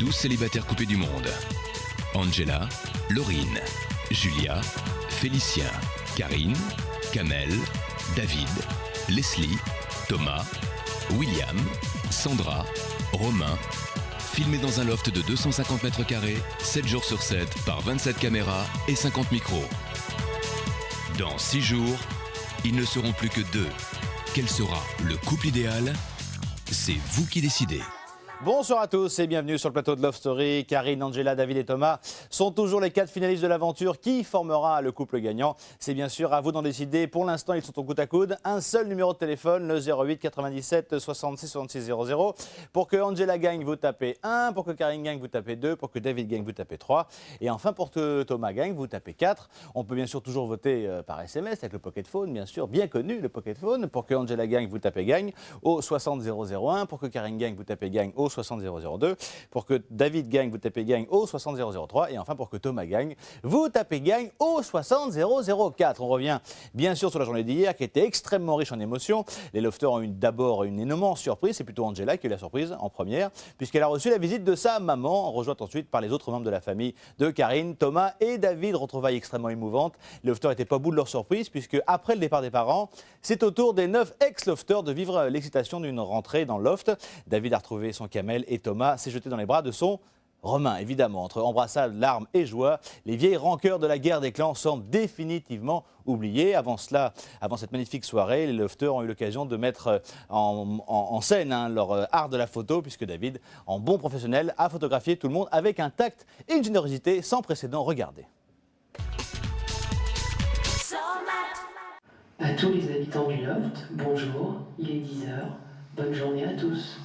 12 célibataires coupés du monde. Angela, Laurine, Julia, Félicien, Karine, Kamel, David, Leslie, Thomas, William, Sandra, Romain. Filmés dans un loft de 250 mètres carrés, 7 jours sur 7, par 27 caméras et 50 micros. Dans 6 jours, ils ne seront plus que 2. Quel sera le couple idéal? C'est vous qui décidez. Bonsoir à tous et bienvenue sur le plateau de Love Story. Karine, Angela, David et Thomas sont toujours les 4 finalistes de l'aventure. Qui formera le couple gagnant? C'est bien sûr à vous d'en décider. Pour l'instant, ils sont au coude à coude. Un seul numéro de téléphone, le 08 97 66 66 00. Pour que Angela gagne, vous tapez 1. Pour que Karine gagne, vous tapez 2. Pour que David gagne, vous tapez 3. Et enfin, pour que Thomas gagne, vous tapez 4. On peut bien sûr toujours voter par SMS avec le Pocket Phone, bien sûr, bien connu le Pocket Phone. Pour que Angela gagne, vous tapez gagne au 60 001. Pour que Karine gagne, vous tapez gagne au 60 002. Pour que David gagne, vous tapez gagne au 60 003. Et enfin, pour que Thomas gagne, vous tapez gagne au 60 004. On revient bien sûr sur la journée d'hier qui était extrêmement riche en émotions. Les lofters ont eu d'abord une immense surprise. C'est plutôt Angela qui a eu la surprise en première, puisqu'elle a reçu la visite de sa maman, rejointe ensuite par les autres membres de la famille de Karine, Thomas et David. Retrouvailles extrêmement émouvantes. Les lofters n'étaient pas au bout de leur surprise, puisque après le départ des parents, c'est au tour des 9 ex-lofters de vivre l'excitation d'une rentrée dans le loft. David a retrouvé son camel et Thomas s'est jeté dans les bras de son Romain. Évidemment, entre embrassades, larmes et joie, les vieilles rancœurs de la guerre des clans semblent définitivement oubliées. Avant cela, avant cette magnifique soirée, les lofters ont eu l'occasion de mettre en scène leur art de la photo, puisque David, en bon professionnel, a photographié tout le monde avec un tact et une générosité sans précédent. Regardez. À tous les habitants du loft, bonjour, il est 10h, bonne journée à tous.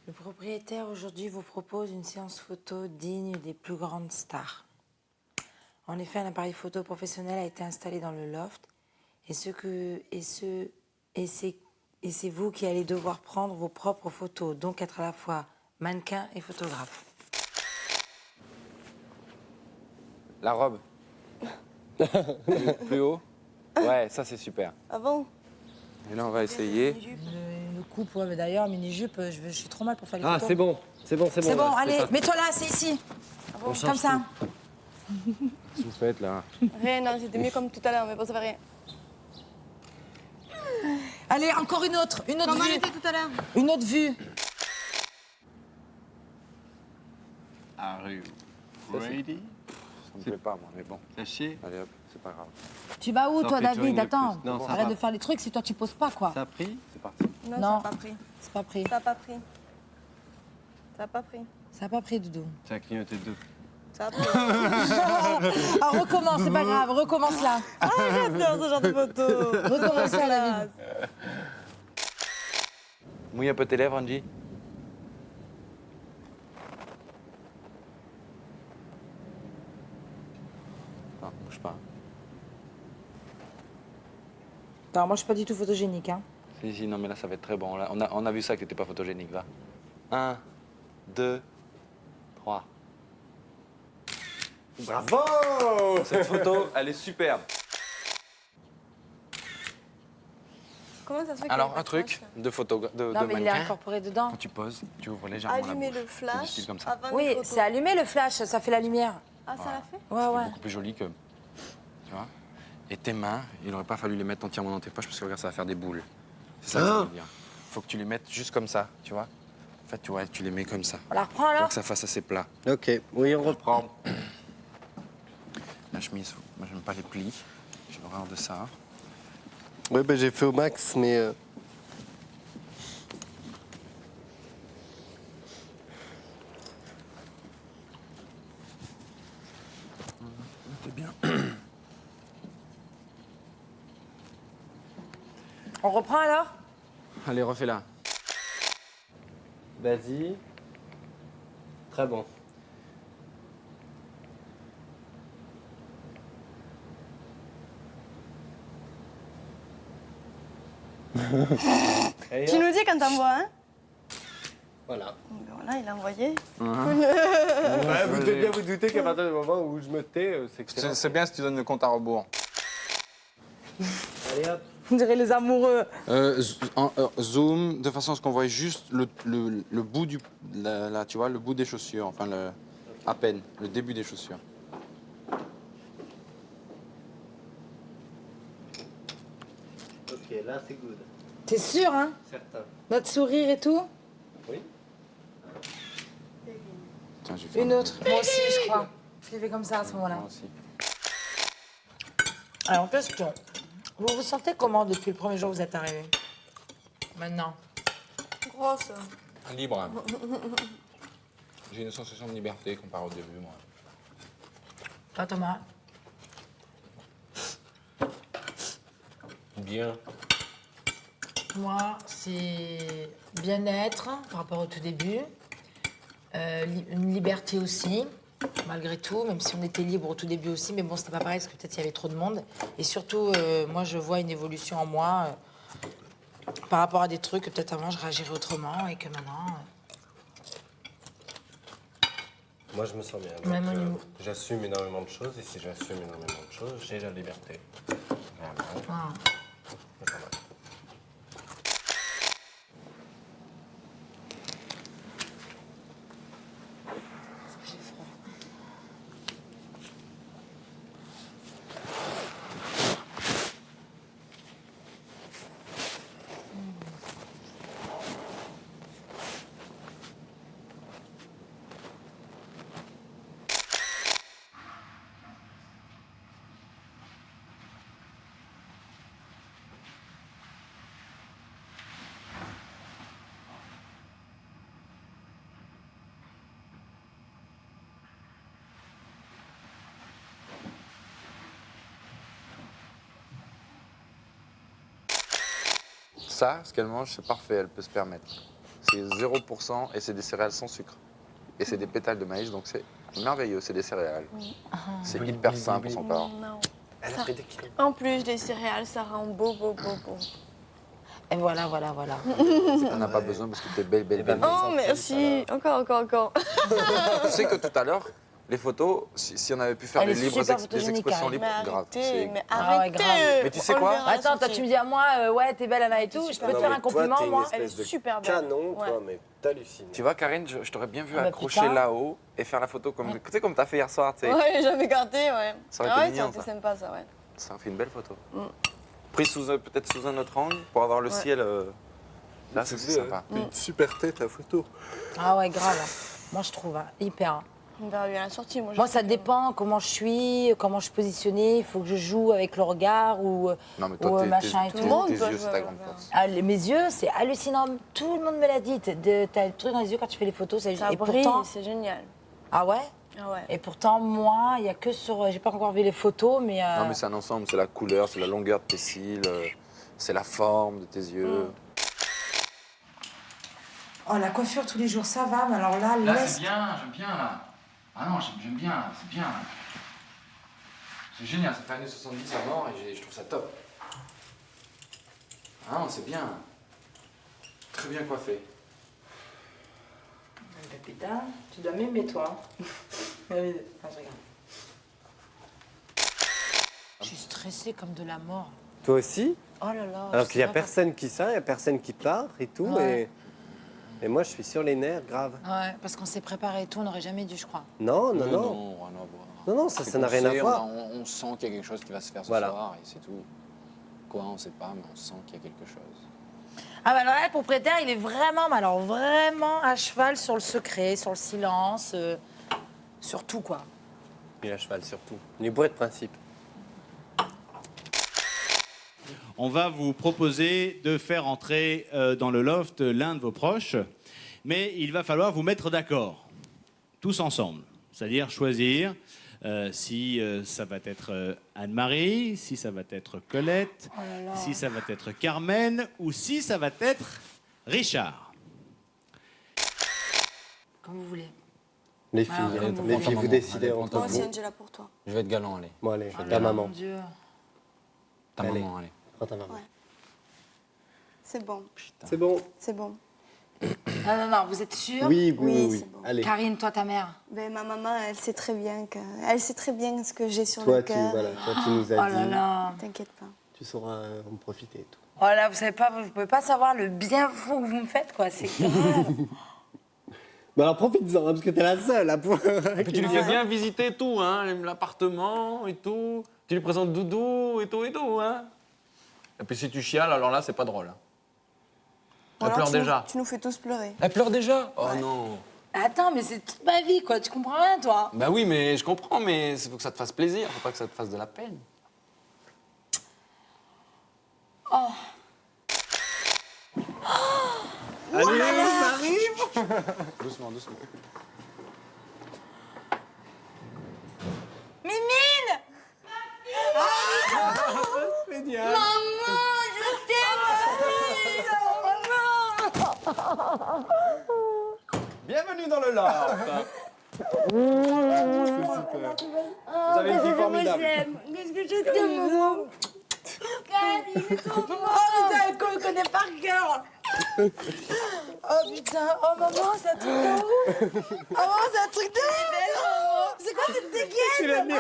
Le propriétaire aujourd'hui vous propose une séance photo digne des plus grandes stars. En effet, un appareil photo professionnel a été installé dans le loft et c'est vous qui allez devoir prendre vos propres photos, donc être à la fois mannequin et photographe. La robe. Plus haut. Ouais, ça c'est super. Ah bon? Et là on va essayer. Le coupe, ouais, mais d'ailleurs, mini-jupe, je suis trop mal pour faire les Ah, photos. c'est bon, c'est bon, c'est bon. C'est bon, là, allez, ça. mets-toi là, c'est ici. On Comme ça. Qu'est-ce que vous faites là? Rien, non, c'était mieux comme tout à l'heure, mais bon, ça va rien. Allez, encore une autre Comment vue. elle était tout à l'heure? Une autre vue. Are you ready? Ça me plaît pas moi, mais bon. Caché. Allez hop, c'est pas grave. Tu vas où, Ça toi, fait David? durer le Attends, plus. Non, ça arrête va. de faire les trucs si toi, tu poses pas, quoi. Ça a pris? C'est parti. Non, Non. ça n'a pas pris. C'est pas pris. Ça n'a pas pris. Ça n'a pas pris. Ça a pas pris, Doudou. Ça a clignoté deux. Ça a pris. Ah, recommence, c'est pas grave, recommence là. Ah, j'adore ce genre de photo. Recommence là, David. Mouille un peu tes lèvres, Angie. Non, bouge pas. Alors, moi, je suis pas du tout photogénique, hein. Si, non mais là ça va être très bon. Là, on a vu ça que t'étais pas photogénique, va. 1, 2, 3. Bravo! Cette photo, elle est superbe. Comment ça se fait qu'il y Alors a pas un de truc flash de photo de Non, mais il est mannequin. incorporé dedans. Quand tu poses, tu ouvres légèrement la Allumer bouche. le Du flash style comme ça. avant Oui, les photos. c'est allumé le flash, ça fait la lumière. Ah, ça l'a fait? Ouais, C'est ouais. beaucoup plus joli que... Tu vois? Et tes mains, il n'aurait pas fallu les mettre entièrement dans tes poches parce que regarde, ça va faire des boules. C'est ça que je veux dire. Faut que tu les mettes juste comme ça, tu vois? En fait, tu vois, tu les mets comme ça. On la reprend Pour alors? que ça fasse assez plat. Ok, oui, on reprend. La chemise, moi j'aime pas les plis. J'ai horreur de ça. Oui, ben, j'ai fait au max, mais... C'est bien. On reprend alors? Allez, refais-la. Vas-y. Très bon. Tu nous dis quand t'envoies, hein? Voilà. Ben voilà, il a envoyé. Ouais, vous devez bien vous douter qu'à partir du moment où je me tais, c'est que C'est bien si tu donnes le compte à rebours. Allez hop. On dirait les amoureux. Zoom, de façon à ce qu'on voit juste le bout tu vois, le bout des chaussures, enfin à peine, le début des chaussures. Ok, là c'est good. T'es sûr, hein? Certain. Notre sourire et tout? Oui. Tiens, je vais faire Une autre. Moi aussi, je crois. Je l'ai fait comme ça à ce moment-là. Moi aussi. Alors, question. Vous vous sentez comment depuis le premier jour où vous êtes arrivé? Maintenant. Grosse. Libre. J'ai une sensation de liberté comparé au début, moi. Toi, Thomas? Bien. Moi, c'est bien-être par rapport au tout début. Une liberté aussi, malgré tout, même si on était libre au tout début aussi. Mais bon, c'était pas pareil parce que peut-être il y avait trop de monde. Et surtout, moi, je vois une évolution en moi par rapport à des trucs que peut-être avant je réagirais autrement et que maintenant. Moi je me sens bien. Même Donc, au niveau- j'assume énormément de choses et si j'assume énormément de choses, j'ai la liberté. Vraiment. Ah. C'est pas mal. J'ai froid. Ça, ce qu'elle mange, c'est parfait, elle peut se permettre. C'est 0% et c'est des céréales sans sucre. Et c'est des pétales de maïs, donc c'est merveilleux, c'est des céréales. C'est hyper sain pour son corps. Non. Elle a pris des kilos. En plus, les céréales, ça rend beau. Et voilà. On n'a pas besoin parce que t'es belle. Oh, merci. Encore. Tu sais que tout à l'heure, les photos, si on avait pu faire Elle des est libres super des photogénique, expressions hein. libres, grave. Mais Ah ouais, arrêtez. grave. Mais tu sais On le quoi verra Attends, toi, sortir. tu me dis à moi, ouais, t'es belle, Anna et tout. Je peux te faire un compliment, moi? Elle est super belle. Canon, Ouais. toi, mais t'hallucines. Tu vois, Karine, je t'aurais bien vu Ah bah accrocher putain. là-haut et faire la photo comme, tu sais, comme t'as fait hier soir. Tu sais. Ouais, j'avais gardé, ouais. Ça aurait été Ah ouais, mignon, ça aurait été ça. sympa, ça, ouais. Ça fait une belle photo. Prise peut-être sous un autre angle pour avoir le ciel. Là, c'est sympa. Une super tête, la photo. Ah ouais, grave. Moi, je trouve, hein, hyper. On verra bien la sortie. Moi, ça dépend comment je suis, comment je suis positionnée. Il faut que je joue avec le regard ou Non, mais ou, toi, machin et tes tout. le monde yeux, peut c'est jouer ta avec grande le force. Ah, mes yeux, c'est hallucinant. Tout le monde me l'a dit. T'as le truc dans les yeux quand tu fais les photos. Ça et brille, pourtant, c'est génial. ah ouais. Ah ouais. Et pourtant, moi, il y a que sur. J'ai pas encore vu les photos, mais. Non, mais c'est un ensemble, c'est la couleur, c'est la longueur de tes cils, c'est la forme de tes yeux. Oh, la coiffure tous les jours, ça va. Mais alors là, laisse. bien, j'aime bien là. Ah non, j'aime bien, c'est bien. C'est génial, ça fait années 70 à mort et je trouve ça top. Ah non, c'est bien. Très bien coiffé. Putain, tu dois m'aimer, toi. Ah, je regarde. Je suis stressée comme de la mort. Toi aussi? Oh là là. Alors je qu'il n'y a sais pas personne qui sait, il n'y a personne qui part et tout. Ouais. Et moi, je suis sur les nerfs, grave. Ouais, parce qu'on s'est préparé et tout, on n'aurait jamais dû, je crois. Non. Rien à voir. Non, ça n'a rien à voir. On sent qu'il y a quelque chose qui va se faire ce Voilà. soir et c'est tout. Quoi, on sait pas, mais on sent qu'il y a quelque chose. Ah bah alors là, le propriétaire, il est vraiment, mais alors vraiment à cheval sur le secret, sur le silence, sur tout, quoi. Il est à cheval, surtout. Il est bourré de principe. On va vous proposer de faire entrer dans le loft l'un de vos proches, mais il va falloir vous mettre d'accord, tous ensemble. C'est-à-dire choisir si ça va être Anne-Marie, si ça va être Colette, si ça va être Carmen ou si ça va être Richard. Comme vous voulez. Les filles, comme vous les voulez. filles, vous décidez entre Moi aussi, vous. Angela, pour toi. Je vais être galant, allez. Bon, allez, Oh ta là, maman. Mon Dieu. Ta Allez. maman, allez. Prends ta maman. Ouais. C'est bon, C'est bon. c'est bon. Non, vous êtes sûr? Oui, c'est bon. Allez. Karine, toi, ta mère? Ben, ma maman, elle sait très bien ce que j'ai sur Toi, le tu, cœur. voilà, toi, tu nous Oh as là dit. là. T'inquiète pas. Tu sauras en profiter et tout. Oh là, vous savez pas, vous pouvez pas savoir le bien fou que vous me faites, quoi. C'est grave. Bah alors profite-en, hein, parce que t'es la seule à pouvoir. Tu lui fais bien visiter tout, hein, l'appartement et tout. Tu lui présentes Doudou et tout, hein. Et puis si tu chiales, alors là, c'est pas drôle. Hein. Elle Alors, pleure déjà. Tu nous fais tous pleurer. Elle pleure déjà? Oh non. Attends, mais c'est toute ma vie, quoi. Tu comprends rien, toi? Bah oui, mais je comprends, mais il faut que ça te fasse plaisir, faut pas que ça te fasse de la peine. Allez, ça arrive. Doucement, doucement. Mimine! Maman, je t'aime, maman! Bienvenue dans le loft. Vous avez une fille formidable. Qu'est-ce que je t'aime, maman? Karine, elle connaît par cœur. Oh putain, oh maman, c'est un truc de ouf. Oh maman, c'est un truc de ouf. C'est quoi cette dégaine?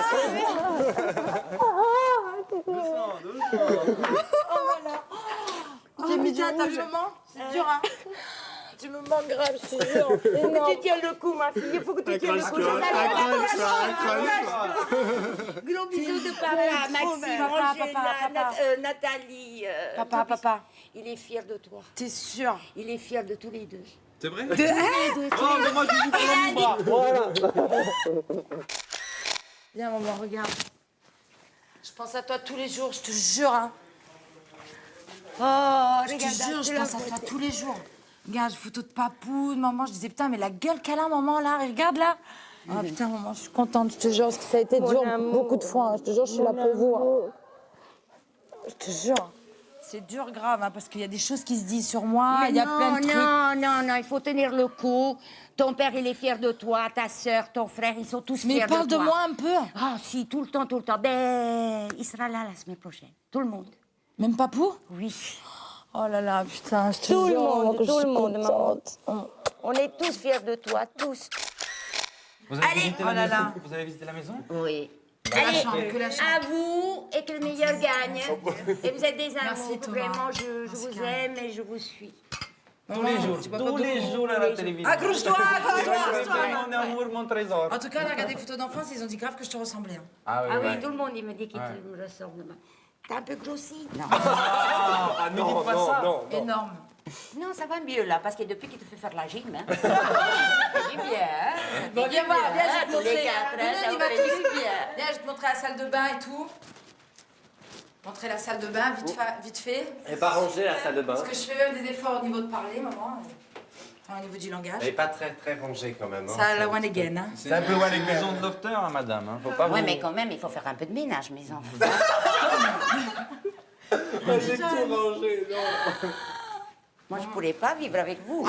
Oh putain, t'as vu maman? C'est dur, hein? Tu me manques grave, je te jure. Il faut que tu tiennes le coup, ma fille. Il faut que tu tiennes le coup. Gros bisous de papa, Maxime, Angela, Nathalie. Papa. Il est fier de toi. T'es sûr? Il est fier de tous les deux. C'est vrai? Oh, mais moi, je suis dans mon bras. Viens, maman, regarde. Je pense à toi tous les jours, je te jure, hein. Oh, Je te jure, je pense à toi tous les jours. Regarde, photo de papou, de maman, je disais, putain, mais la gueule qu'elle a, maman, là, regarde, là. Oh, putain, maman, je suis contente, je te jure, parce que ça a été dur beaucoup de fois, hein. Je te jure, je suis là pour vous. Hein. Je te jure. C'est dur, grave, hein, parce qu'il y a des choses qui se disent sur moi, il y a plein de trucs. Non, il faut tenir le coup. Ton père, il est fier de toi, ta sœur, ton frère, ils sont tous Mais fiers de toi. parle de moi un peu. Ah, si, tout le temps. Ben, il sera là la semaine prochaine. Tout le monde. Même papou? Oui. Oh là là, putain, je te Tout le jure, maman, monde, que je tout suis le monde, maman. contente. On est tous fiers de toi, tous. Vous avez Allez. visité Oh la là maison? là. Vous avez visité la maison? Oui. Que la Allez, chambre, que la chambre. à vous et que le meilleur gagne. Et vous êtes des Merci, amours. Thomas. Vraiment, je Merci, vous Karine. aime et je vous suis. Tous les jours, tous les jours à la télévision. Accroche-toi, accroche-toi. Mon amour, mon trésor. En tout cas, on a regardé des photos d'enfance, ils ont dit grave que je te ressemblais. Hein. Ah Ah oui, ouais. tout le monde, il me dit qu'il me ressemble. T'es un peu grossi. Non. Ah, ne dites pas ça. Énorme. Non, ça va mieux là, parce que depuis qu'il te fait faire la gym, hein. Ça fait du bien, hein. Bon, viens voir, viens, je vais te Tous les montrer. quatre, Viens, hein, on y ça va vous fait tous. du bien. Viens, je vais te montrer la salle de bain et tout. Montrer la salle de bain, vite fait. Elle n'est pas rangée la salle de bain. Parce que je fais même des efforts au niveau de parler, maman. Enfin, au niveau du Elle langage. n'est pas très rangée quand même. Hein. Ça, la one again, hein. C'est un peu ouais, les maisons de lofter, hein, madame. Hein. Faut pas Ouais, vous... mais quand même, il faut faire un peu de ménage, mes enfants. J'ai tout rangé, non. Moi, je pourrais pas vivre avec vous.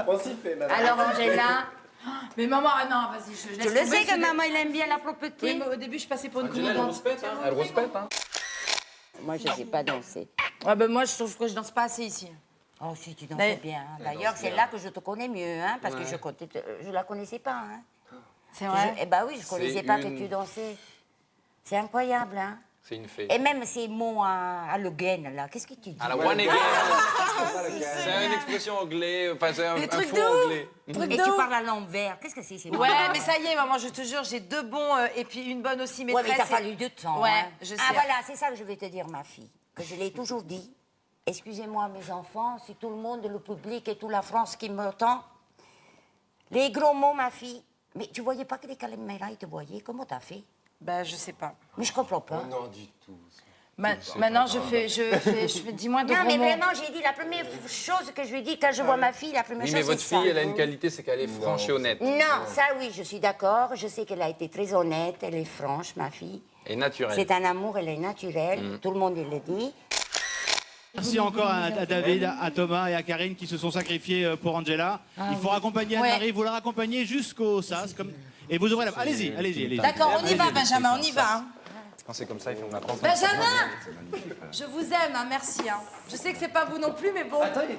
On s'y fait, madame. Alors, Angela, Mais maman, ah non, vas-y, je laisse tu le tomber, sais que c'est- maman, il aime bien la Oui, propreté. mais au début, je passais pour une Angela, elle commandante. rouspète, hein. Elle rouspète, hein. Moi, je sais pas danser. Ouais, ben moi, je trouve que je danse pas assez ici. Oh, si, tu danses Mais- bien. D'ailleurs, c'est là que je te connais mieux, hein, parce que je la connaissais pas, hein. C'est vrai? Eh ben oui, je connaissais pas que une- tu dansais. C'est incroyable, hein. C'est une fée. Et même ces mots à le gain, là, qu'est-ce que tu dis? À la one again. C'est une expression anglaise, enfin c'est un trucs faux de ouf. anglais. Truc Et de tu ouf. parles à l'envers, qu'est-ce que c'est ces mots? Ouais, mais ça y est, maman, je te jure, j'ai 2 bons et puis une bonne aussi Ouais, maîtresse. mais t'as et- fallu du temps. Ouais, hein. je sais. Ah voilà, c'est ça que je vais te dire, ma fille, que je l'ai toujours dit. Excusez-moi, mes enfants, si tout le monde, le public et toute la France qui m'entend, les gros mots, ma fille. Mais tu voyais pas que les caméras, ils te voyaient? Comment t'as fait? Ben, je sais pas. Mais je comprends pas. Non, du tout. Maintenant, je fais, dis-moi de Non, gros mais mots. vraiment, j'ai dit la première chose que je lui dis quand je vois ma fille, la première Oui, chose, mais votre c'est ça. fille, elle a une qualité, c'est qu'elle est franche et honnête. Non, ça oui, je suis d'accord. Je sais qu'elle a été très honnête, elle est franche, ma fille. Et naturelle. C'est un amour, elle est naturelle. Tout le monde il le dit. Merci encore à David, à Thomas et à Karine qui se sont sacrifiés pour Angela. Il faut raccompagner Anne-Marie, vous la raccompagnez jusqu'au SAS. Et vous ouvrez la... Allez-y. D'accord, on y va, Benjamin, on y va. Hein. Quand c'est comme ça, il faut qu'on apprenne. Benjamin, je vous aime, hein, merci. Hein. Je sais que c'est pas vous non plus, mais bon. Attendez.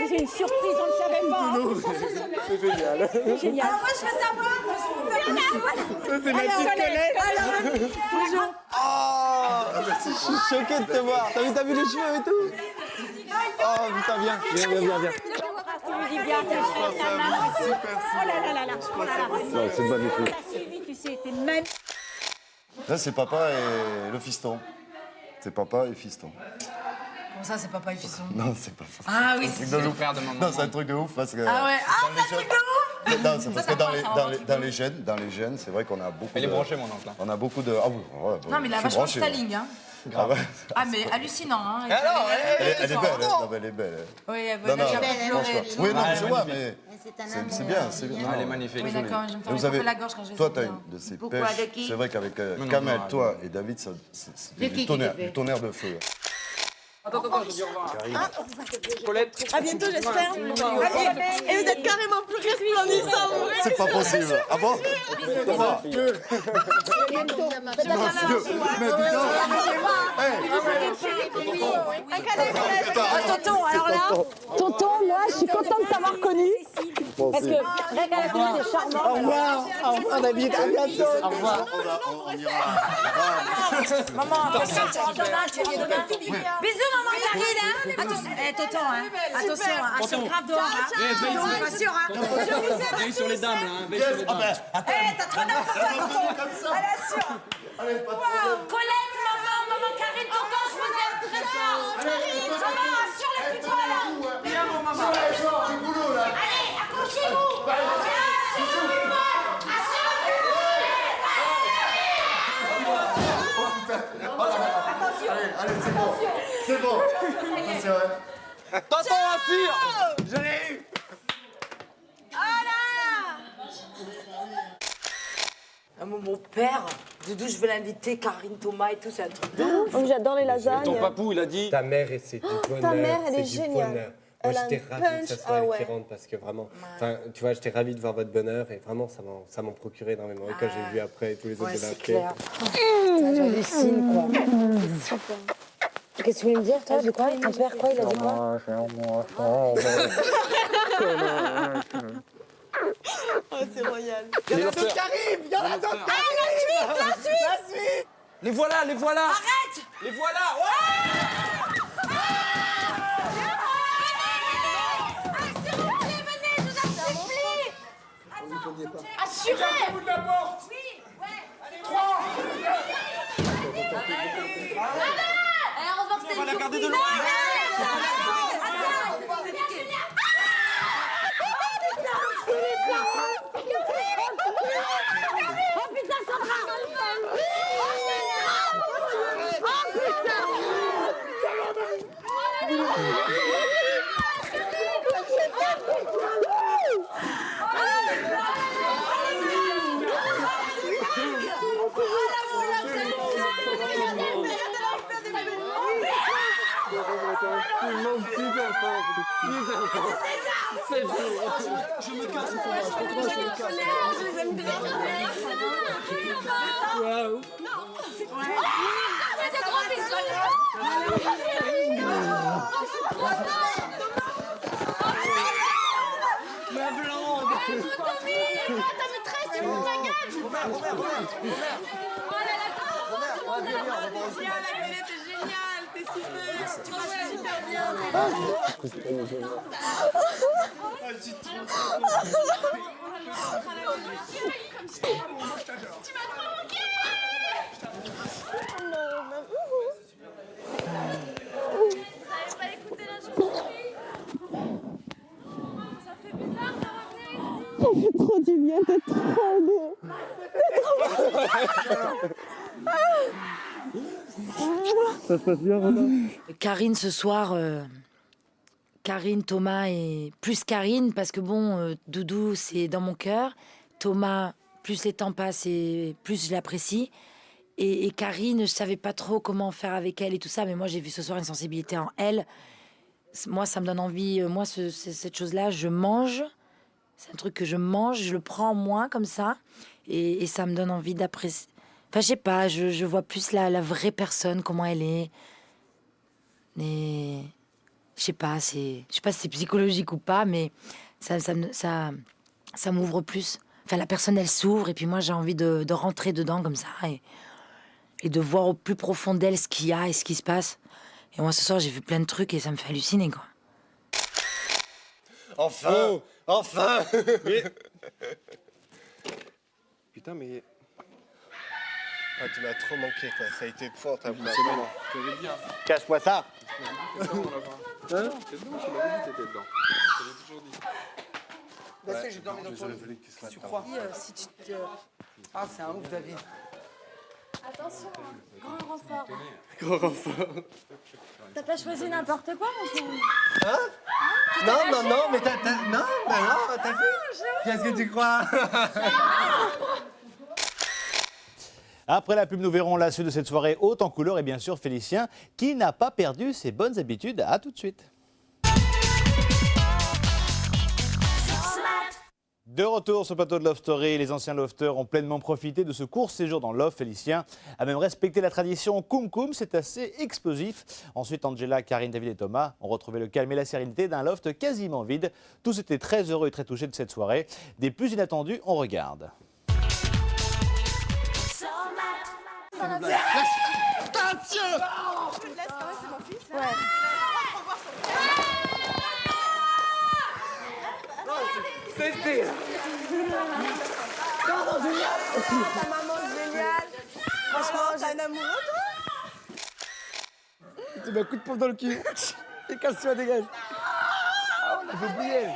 C'est une surprise, on ne savait pas. C'est génial. C'est génial. Alors moi, je veux savoir. Ça, c'est ma petite Colette. Bonjour. Oh, je suis choqué de te voir. T'as vu les cheveux et tout? Oh putain, viens. Tu me dis bien, oh là là là là. Oh là là. C'est magnifique. T'as suivi, tu sais, t'es même. Là, c'est papa et le fiston. C'est papa et fiston. Comment ça, c'est papa et fiston? Non, c'est pas ça. Ah oui, C'est le frère de maman. Non, c'est un truc de ouf parce que. Ah ouais, ah, c'est un truc de ouf. Non, c'est parce que Ça va, dans les gènes, c'est vrai qu'on a beaucoup. Elle est de- branchée, mon oncle. On a beaucoup de. Ah oui, ouais, Non, mais il a je suis vachement de branché, ouais. styling, hein. Ah ouais. Ah, mais hallucinant, hein. Alors, Elle est belle, non, mais elle est belle. Oui, elle Non, non, j'ai un peu franchement. pleuré. Oui, non, Ah, je elle est vois, magnifique. mais c'est bien, c'est bien. Elle est Non. magnifique. Oui, d'accord, je vais me faire Vous couper avez, la gorge quand je vais toi, sortir. t'as une de ces Pourquoi, pêches. de qui? C'est vrai qu'avec non, Kamel, non, toi et David, c'est De qui qui le fait du tonnerre de feu. Attends, je dis au revoir. Colette. À bientôt, j'espère. Et vous êtes carrément plus resplendissant. C'est pas possible. Ah bon? Tonton, alors là, tonton, moi, je suis contente de t'avoir connu. Parce que, rien qu'à la fin, c'est charmant. Au revoir David, à bientôt. Au revoir. On ira. Maman, attention, tu rentres demain, tu rentres demain. Bisous, maman Karine, hein. Attention, Tonton, hein. Attention, hein. Action grave dehors, hein. Pas sûr, hein. Veille sur les dames, là. Veille sur les dames. Eh, t'as trop d'âme pour toi, Tonton. Allez, assure. Colette, maman Karine, Tonton, je vous aime très fort. Maman, assure les plus toi, là. Viens, mon maman. Allez, accrochez-vous. Assure-moi. Allez, c'est bon. C'est bon. Ça, c'est vrai. Tonton, assure. Je l'ai eu. Ah, mon père, Doudou, je veux l'inviter, Karine, Thomas et tout, c'est un truc de ouf. Oh, j'adore les lasagnes. Ton papou, il a dit. Ta mère, et c'est du bonheur. ta mère, elle c'est est du géniale. bonheur. Elle Moi, a j'étais un ravi que ça punch, soit ah elle ouais. qui rentre parce que vraiment, enfin, tu vois, j'étais ravi de voir votre bonheur et vraiment, ça m'en procurait énormément. Et quand j'ai vu après tous les autres de c'est l'après, clair. J'hallucine, quoi. Qu'est-ce que tu voulais me dire, toi? De quoi? Ton père, quoi? Il a dit quoi? Oh, c'est royal. Il y en a d'autres qui arrivent. Il y en a d'autres qui arrivent. La suite. Les voilà, les voilà. Arrête. Les voilà. Ouais. S'il vous plaît, venez, je vous en supplie. Attends, Assurez. Au bout de la porte. oui, ouais. 3. Heureusement que c'était une garder de surprise. loin. Ça fait trop du bien, t'es trop beau. Ça se passe bien, Romain? Karine, ce soir, Karine, Thomas et plus Karine, parce que bon, Doudou, c'est dans mon cœur. Thomas, plus les temps passent et plus je l'apprécie. Et Karine, je savais pas trop comment faire avec elle et tout ça, mais moi j'ai vu ce soir une sensibilité en elle. Moi, ça me donne envie. Moi, cette chose-là, je mange. C'est un truc que je mange, je le prends en moi comme ça, et ça me donne envie d'apprécier. Enfin, je sais pas, je vois plus la vraie personne, comment elle est. Et je sais pas si c'est psychologique ou pas, mais ça m'ouvre plus. Enfin, la personne, elle s'ouvre, et puis moi, j'ai envie de rentrer dedans comme ça, et de voir au plus profond d'elle ce qu'il y a et ce qui se passe. Et moi, ce soir, j'ai vu plein de trucs et ça me fait halluciner, quoi. Enfin Enfin Mais... Putain, mais... Ah, tu m'as trop manqué, quoi. Ça a été fort, ta voix. C'est bon, je t'avais dit, hein. Cache-moi ça. Non, on l'a pas. Hein? T'es dedans, je l'avais dit, t'étais dedans. Je t'avais toujours dit. Bah, c'est, j'ai dormi dans ton lit. Qu'est-ce que tu crois? Si tu te... Ah, c'est un ouf, David. Attention, grand renfort. Gros renfort. T'as pas choisi n'importe quoi, mon chéri. Hein? Non, mais t'as vu? Qu'est-ce que tu crois? Après la pub, nous verrons la suite de cette soirée haute en couleur et bien sûr Félicien qui n'a pas perdu ses bonnes habitudes. À tout de suite. De retour sur le plateau de Love Story, les anciens lofters ont pleinement profité de ce court séjour dans Love. Félicien a même respecté la tradition Koum Koum, c'est assez explosif. Ensuite, Angela, Karine, David et Thomas ont retrouvé le calme et la sérénité d'un loft quasiment vide. Tous étaient très heureux et très touchés de cette soirée. Des plus inattendus, on regarde. Attention! Je te laisse quand même, c'est mon fils. Ouais. C'était... Non, génial! Ta maman géniale! Franchement, t'as un amoureux, toi? Tu mets un coup de pompe dans le cul. Et casse-toi, dégage. Il faut bouiller.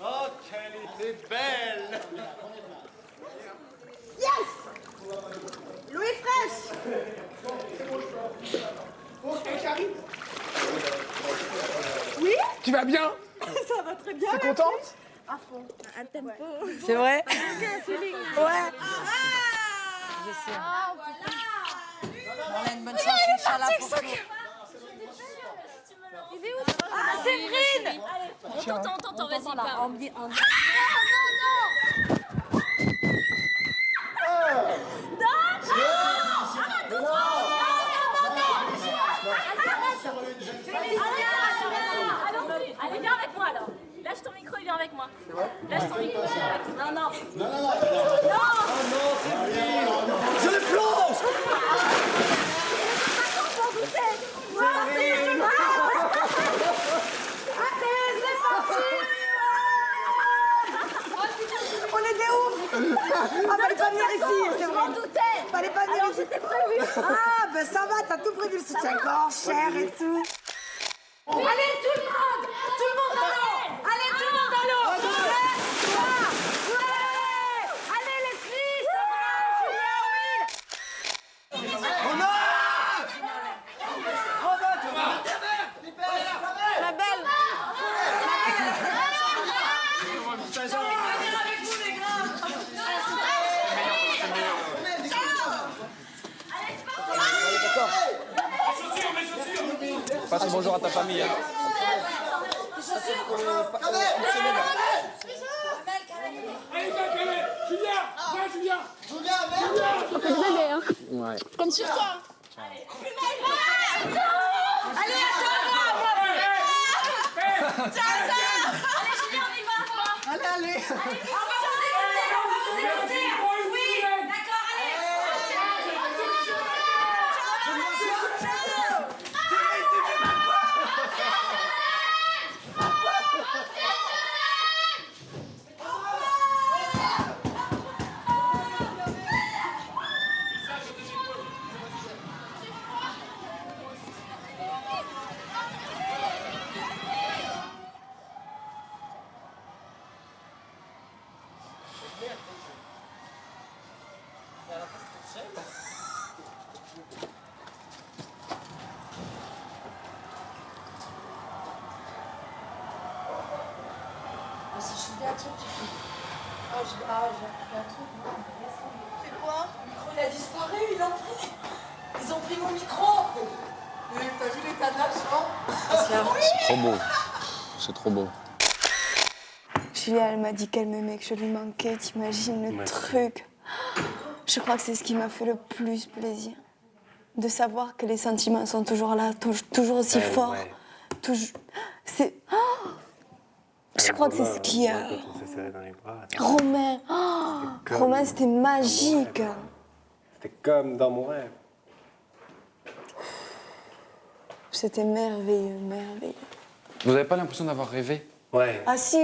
Oh, qu'elle était belle! Yes! Louis fraîche! Ok, j'arrive. Oui? Tu vas bien? Ça va très bien. T'es contente? À fond. Un tempo. C'est vrai? Un feeling. Ouais. Je sais. On a une bonne chance, Inch'Allah, pour tout. Ah, Séverine! On t'entend, vas-y, parle. Allez, viens avec moi alors. Lâche ton micro et viens avec moi. Lâche ton micro. Non, non. Non. Je le plonge! Allez, c'est parti! On est des ouf! Ah, fallait pas venir ici, c'est vrai. Je m'en doutais. Fallait pas venir ici. C'était prévu. Ah, ben ça va, t'as tout prévu, le soutien-gorge, cher et tout. Allez, tout le monde! Tout le monde dans l'eau! Allez, tout le monde dans l'eau! Ouais! Allez, les filles, ça va! Julien, oui! La belle! Passe bonjour à ta famille. Hein. Ouais. Comme sur toi! Allez, attends-moi! Allez, Julien, on y va! Allez! Oui, d'accord, si je te dis un truc, tu fais. Ah, j'ai appris un truc. C'est quoi? Le micro, il a disparu, ils l'ont pris. Ils ont pris mon micro. T'as vu l'état de la chambre? C'est trop beau. C'est trop beau. Julia, elle m'a dit qu'elle m'aimait, que je lui manquais. T'imagines le truc? Je crois que c'est ce qui m'a fait le plus plaisir. De savoir que les sentiments sont toujours là, toujours aussi forts. Ouais. Toujours... C'est... Oh, je crois que c'est ce qui a... On s'est serré dans les bras. Romain, Romain, c'était magique. C'était comme dans mon rêve. C'était merveilleux, merveilleux. Vous n'avez pas l'impression d'avoir rêvé? Ouais. Ah si.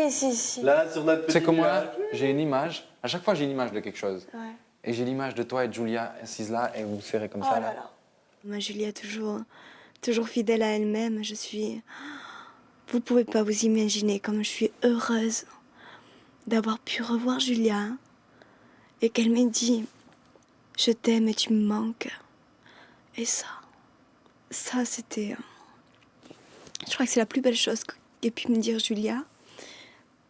Là, sur notre petit C'est comme moi, nuage. j'ai une image. À chaque fois, j'ai une image de quelque chose. Ouais. Et j'ai l'image de toi et de Julia assises là et vous vous serrez comme Oh ça. là là. Ma Julia, toujours fidèle à elle-même. Je suis... Vous pouvez pas vous imaginer comme je suis heureuse d'avoir pu revoir Julia et qu'elle m'ait dit « Je t'aime et tu me manques ». Et ça c'était... Je crois que c'est la plus belle chose qu'ait pu me dire Julia.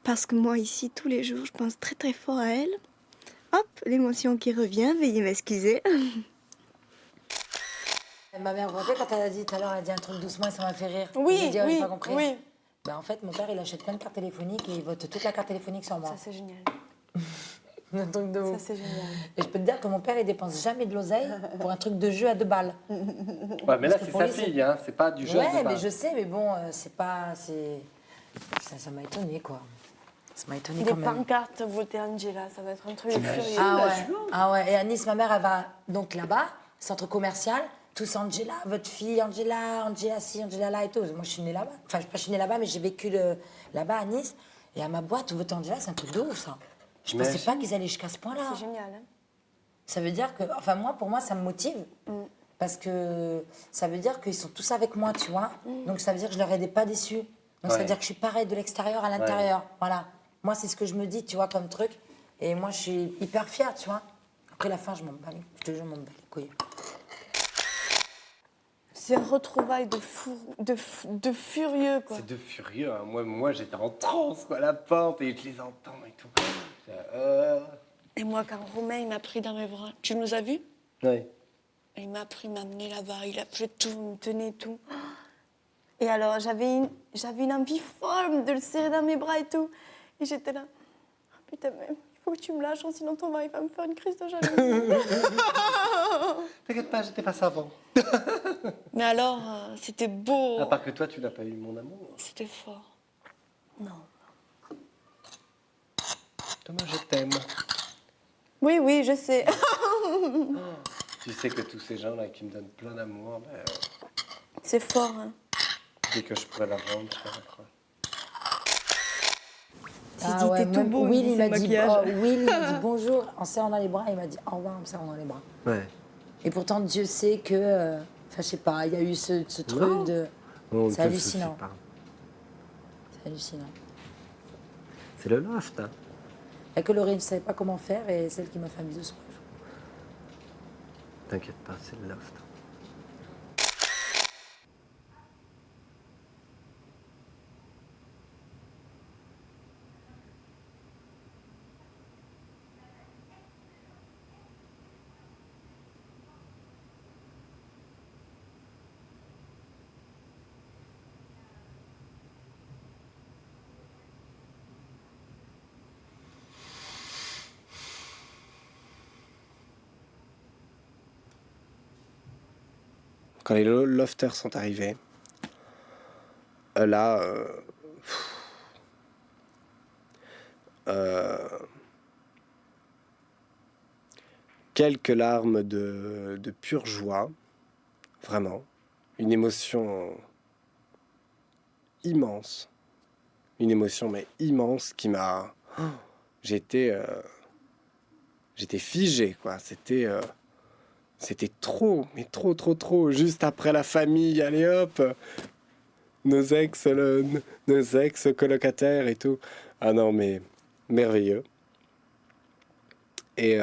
Parce que moi, ici, tous les jours, je pense très très fort à elle. Hop, l'émotion qui revient, veuillez m'excuser. Ma mère, vous vous rappelez quand elle a dit tout à l'heure, elle a dit un truc doucement et ça m'a fait rire. Oui, J'ai dit, oh, j'ai oui, pas compris. oui. Ben, en fait, mon père, il achète plein de cartes téléphoniques et il vote toute la carte téléphonique sur moi. Ça, c'est génial. Un truc de ouf. Ça, c'est génial. Et je peux te dire que mon père, il dépense jamais de l'oseille pour un truc de jeu à 2 balles. Ouais, mais là, Parce que c'est pour sa lui, fille, hein. C'est pas du jeu. Ouais, mais je sais, mais bon, c'est pas... Ça m'a étonné, quoi. Ça m'a étonné Des quand même. pancartes, voter Angela, ça va être un truc de furieux. Ah ouais. Et à Nice, ma mère, elle va donc là-bas, centre commercial, tous Angela, votre fille, Angela ci, Angela là et tout. Moi, je suis née là-bas. Enfin, je suis née là-bas, mais j'ai vécu là-bas à Nice. Et à ma boîte, voter Angela, c'est un truc de ouf, ça. Je pensais pas qu'ils allaient jusqu'à ce point-là. C'est génial, hein. Ça veut dire que, enfin pour moi, ça me motive. Parce que ça veut dire qu'ils sont tous avec moi, tu vois. Donc ça veut dire que je leur ai pas déçus. Donc ça veut dire que je suis pareil de l'extérieur à l'intérieur. Voilà. Moi, c'est ce que je me dis, tu vois, comme truc. Et moi, je suis hyper fière, tu vois. Après la fin, je m'en bats. Je te jure, je m'en bats les couilles. C'est un retrouvaille de furieux, quoi. C'est de furieux, hein. Moi, j'étais en transe, quoi, à la porte, et je les entends et tout. Et moi, quand Romain, il m'a pris dans mes bras, tu nous as vus? Oui. Il m'a pris, il m'a amené là-bas, il a fait tout, il me tenait tout. Et alors, j'avais une envie folle de le serrer dans mes bras et tout. Et j'étais là, oh, putain, mais il faut que tu me lâches, sinon ton mari va me faire une crise de jalousie. T'inquiète pas, j'étais pas savant. Mais alors, c'était beau. À part que toi, tu n'as pas eu mon amour. C'était fort. Non. Thomas, je t'aime. Oui, je sais. Tu sais que tous ces gens-là qui me donnent plein d'amour, ben, C'est fort, hein. dès que je pourrais la rendre, je la rendrai. T'es tout beau, Will, il m'a dit, maquillage. Will, il m'a dit bonjour en serrant dans les bras. Il m'a dit au revoir en me serrant dans les bras. Ouais. Et pourtant, Dieu sait que... Enfin, je sais pas, il y a eu ce truc de... C'est hallucinant. C'est hallucinant. C'est le loft, hein. Il n'y a que Laurie, je ne savais pas comment faire et celle qui m'a fait un bisou sur le jour. T'inquiète pas, c'est le loft. Quand les lofters sont arrivés, là, quelques larmes de pure joie, vraiment, une émotion immense, une émotion mais immense qui m'a... J'étais figé, quoi, c'était trop, mais trop. Juste après la famille, allez hop, nos ex-colocataires et tout. Ah non, mais merveilleux. Et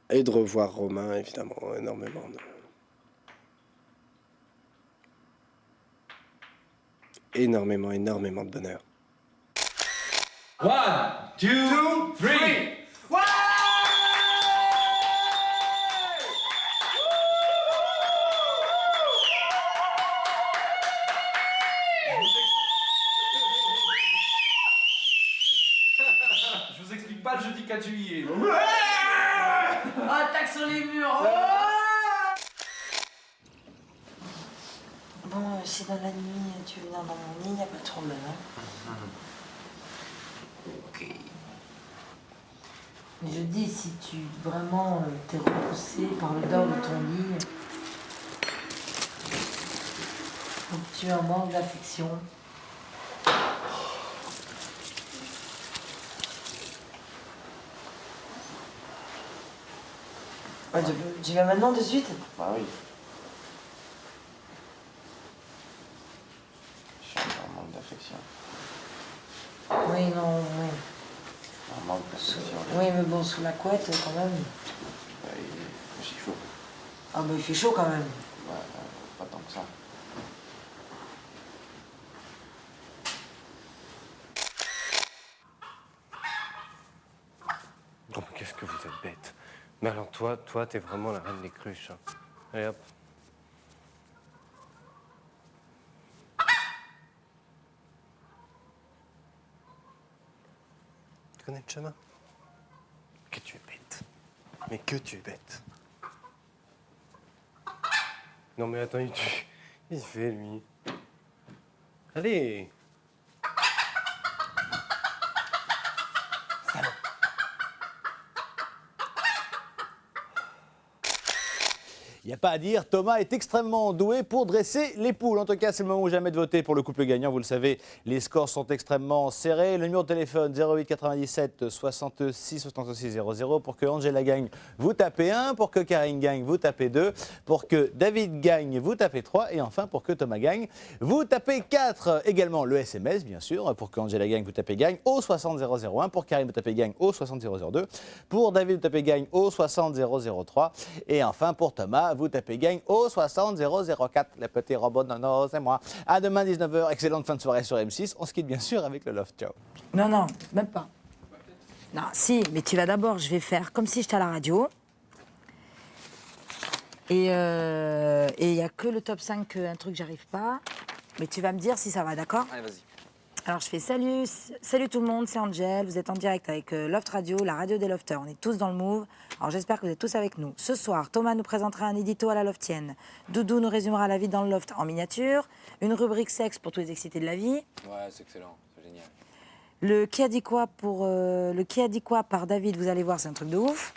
de revoir Romain, évidemment, énormément. énormément, énormément de bonheur. 1, 2, 3. Ouais! Je vous explique pas le jeudi 4 juillet. Attaque sur les murs. Bon, si dans la nuit tu veux venir dans mon lit, y a pas de problème. Hein. Ok. Mais je dis, si tu vraiment t'es repoussé par l'odeur de ton lit, ou que tu es en manque d'affection. Ouais, tu vas maintenant de suite? Bah oui. Je suis en manque d'affection. Oui, non, oui. Un manque d'affection. Oui, mais bon, sous la couette, quand même. Bah, il fait chaud. Ah, bah, il fait chaud quand même. Ouais, pas tant que ça. Oh, mais qu'est-ce que vous êtes bête. Mais alors toi, t'es vraiment la reine des cruches. Hein. Allez hop. Tu connais le chemin? Que tu es bête. Mais que tu es bête. Non mais attends, il fait lui. Allez. Il n'y a pas à dire, Thomas est extrêmement doué pour dresser les poules. En tout cas, c'est le moment ou jamais de voter pour le couple gagnant. Vous le savez, les scores sont extrêmement serrés. Le numéro de téléphone 08 97 66 66 00. Pour que Angela gagne, vous tapez 1. Pour que Karine gagne, vous tapez 2. Pour que David gagne, vous tapez 3. Et enfin, pour que Thomas gagne, vous tapez 4. Également le SMS, bien sûr. Pour que Angela gagne, vous tapez gagne au 60 001. Pour Karine, vous tapez gagne au 60 002. Pour David, vous tapez gagne au 60 003. Et enfin, pour Thomas, vous tapez gagne au 60 004. Les petits robots, non, c'est moi. À demain 19h, excellente fin de soirée sur M6. On se quitte bien sûr avec le Loft. Ciao. Non, non, même pas. Non, si, mais tu vas d'abord, je vais faire comme si j'étais à la radio. Et il n'y a que le top 5, un truc, j'arrive pas. Mais tu vas me dire si ça va, d'accord? Allez, vas-y. Alors je fais salut tout le monde, c'est Angel, vous êtes en direct avec Loft Radio, la radio des Lofters, on est tous dans le move, alors j'espère que vous êtes tous avec nous. Ce soir, Thomas nous présentera un édito à la Loftienne, Doudou nous résumera la vie dans le loft en miniature, une rubrique sexe pour tous les excités de la vie. Ouais, c'est excellent, c'est génial. Le qui a dit quoi le qui a dit quoi par David, vous allez voir, c'est un truc de ouf.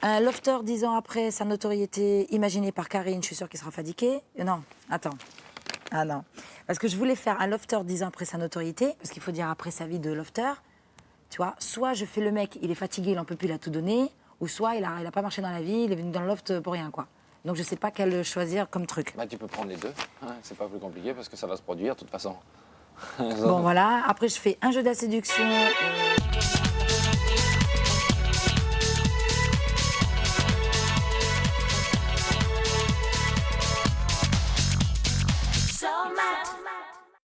Un lofter 10 ans après sa notoriété imaginée par Karine, je suis sûre qu'il sera fatigué. Non, attends. Ah non. Parce que je voulais faire un lofter 10 ans après sa notoriété, parce qu'il faut dire après sa vie de lofter. Tu vois, soit je fais le mec, il est fatigué, il en peut plus, il a tout donné, ou soit il a pas marché dans la vie, il est venu dans le loft pour rien, quoi. Donc je sais pas quel choisir comme truc. Bah tu peux prendre les deux, hein, c'est pas plus compliqué parce que ça va se produire de toute façon. Bon voilà, après je fais un jeu de la séduction.